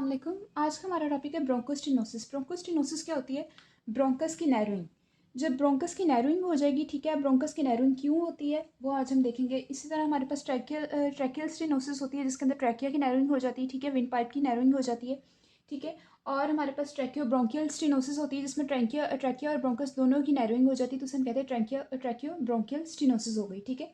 अस्सलाम वालेकुम। आज का हमारा टॉपिक है ब्रोंकोस्टिनोसिस। ब्रोंकोस्टिनोसिस क्या होती है? ब्रोंकस की नैरोइंग। जब ब्रोंकस की नैरोइंग हो जाएगी, ठीक है, ब्रोंकस की नैरोइंग क्यों होती है वो आज हम देखेंगे। इसी तरह हमारे पास ट्रैकियल स्टिनोसिस होती है जिसके अंदर ट्रैकिया की नैरोइंग हो जाती है, ठीक है, विंड पाइप की नैरोइंग हो जाती है, ठीक है। और हमारे पास ट्रैकियो ब्रोंकियल स्टिनोसिस होती है जिसमें ट्रैकिया और ब्रोंकस दोनों की नैरोइंग हो जाती है, तो उसे हम कहते हैं ट्रैकियो ब्रोंकियल स्टिनोसिस हो गई, ठीक है।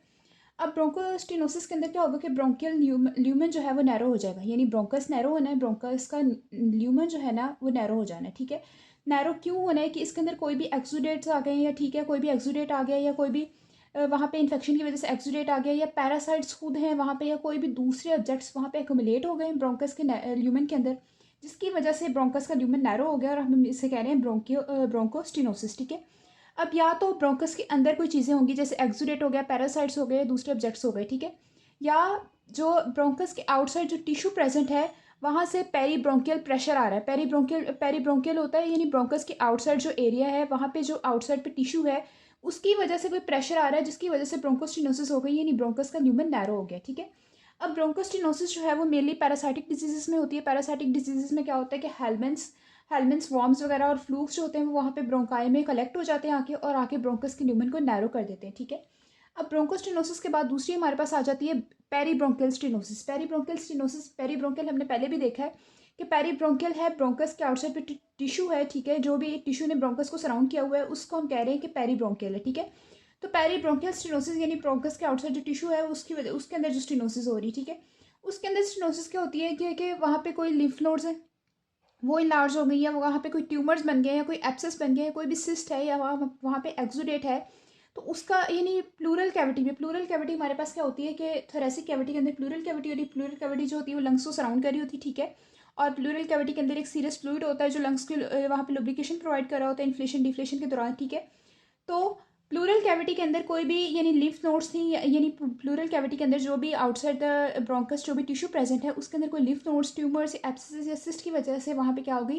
अब ब्रोंकोस्टिनोसिस के अंदर क्या होगा कि ब्रोंकियल ल्यूमन जो है वो नैरो हो जाएगा, यानी ब्रोंकस नैरो होना है, ब्रोंकस का ल्यूमन जो है ना वो नैरो हो जाना है, ठीक है। नैरो क्यों होना है कि इसके अंदर कोई भी एक्सुडेट्स आ गए या, ठीक है, कोई भी एक्सुडेट आ गया या कोई भी वहाँ पे इन्फेक्शन की वजह से एक्सुडेट आ गया या पैरासाइट्स खुद हैं वहाँ पे या कोई भी दूसरे ऑब्जेक्ट्स वहाँ पे एक्युमुलेट हो गए ब्रोंकस के ल्यूमन के अंदर, जिसकी वजह से ब्रोंकस का ल्यूमन नैरो हो गया और हम इसे कह रहे हैं ब्रोंकोस्टिनोसिस, ठीक है। अब या तो ब्रोंकस के अंदर कोई चीज़ें होंगी जैसे एक्सुडेट हो गया, पैरासाइट्स हो गए, दूसरे ऑब्जेक्ट्स हो गए, ठीक है। या जो ब्रोंकस के आउटसाइड जो टिश्यू प्रेजेंट है वहाँ से पेरी ब्रोंकियल प्रेशर आ रहा है। पेरी ब्रोंकियल होता है यानी ब्रोंकस के आउटसाइड जो एरिया है वहाँ पे जो आउटसाइड पे टिश्यू है उसकी वजह से कोई प्रेशर आ रहा है जिसकी वजह से ब्रोंकोस्टिनोसिस हो गई, यानी ब्रोंकस का ल्यूमन नैरो हो गया, ठीक है। अब ब्रोंकोस्टिनोसिस जो है वो मेनली पैरासाइटिक डिजीजेस में होती है। पैरासाइटिक डिजीजेस में क्या होता है कि हेलमेंट्स वॉर्म्स वगैरह और फ्लूक्स जो होते हैं वो वहाँ पे ब्रोंकाई में कलेक्ट हो जाते हैं आके और आके ब्रोंकस के ल्यूमन को नैरो कर देते हैं, ठीक है। अब ब्रोंकोस्टिनोसिस के बाद दूसरी हमारे पास आ जाती है पेरीब्रोंकियल स्टिनोसिस। पेरीब्रोंकियल हमने पहले भी देखा है कि पेरीब्रोंकियल है ब्रोंकस के आउटसाइड पे टिश्यू है, ठीक है, जो भी टिश्यू ने ब्रोंकस को सराउंड किया हुआ है उसको हम कह रहे हैं कि पेरीब्रोंकियल है, ठीक है। तो पेरीब्रोंकियल स्टिनोसिस यानी ब्रोंकस के आउटसाइड जो टिश्यू है उसकी वजह उसके अंदर जो स्टिनोसिस हो रही है, ठीक है, उसके अंदर स्टिनोसिस क्या होती है कि वहाँ पे कोई लिम्फ नोड्स है वो इनलार्ज हो गई है, वहाँ पे कोई ट्यूमर्स बन गए हैं, कोई एब्सेस बन गए हैं, कोई भी सिस्ट है या वहाँ पे एक्सुडेट है, तो उसका यानी प्लूरल कैविटी हमारे पास क्या होती है कि थोरेसिक कैविटी के अंदर प्लूरल कैविटी होती है। प्लूरल कैविटी जो होती है वो लंग्स को सराउंड कर रही होती है, ठीक है। और प्लूरल कैविटी के अंदर एक सीरियस फ्लूइड होता है जो लंग्स के वहाँ पे लुब्रिकेशन प्रोवाइड कर रहा होता है इन्फ्लेशन डिफ्लेशन के दौरान, ठीक है। तो प्लूरल कैविटी के अंदर कोई भी यानी लिम्फ नोड्स थी यानी प्लूरल कैविटी के अंदर जो भी आउटसाइड द ब्रोंकस जो भी टिश्यू प्रेजेंट है उसके अंदर कोई लिम्फ नोड्स ट्यूमर्स एब्सेस या सिस्ट की वजह से वहाँ पे क्या हो गई,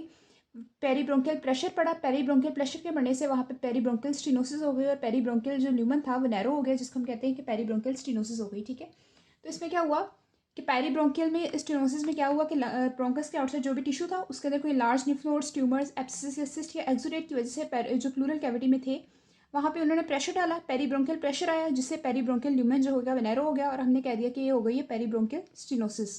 पेरीब्रोंकियल प्रेशर पड़ा। पेरीब्रोंकियल प्रेशर के बढ़ने से वहाँ पे पेरीब्रोंकियल स्टिनोसिस हो गई और पेरीब्रोंकियल जो ल्यूमन था वो नैरो हो गया जिसको हम कहते हैं कि पेरीब्रोंकियल स्टिनोसिस हो गई, ठीक है। तो इसमें क्या हुआ कि पेरीब्रोंकियल में स्टिनोसिस में क्या हुआ कि ब्रोंकस के आउटसाइड जो भी टिश्यू था उसके अंदर कोई large lymph nodes tumours abscess या सिस्ट या एक्सुडेट की वजह से जो प्लूरल कैविटी में थे वहाँ पे उन्होंने प्रेशर डाला, पेरीब्रोंकियल प्रेशर आया जिससे पेरीब्रोंकियल ल्यूमन जो हो गया वो नैरो हो गया और हमने कह दिया कि ये हो गई है पेरीब्रोंकियल स्टिनोसिस।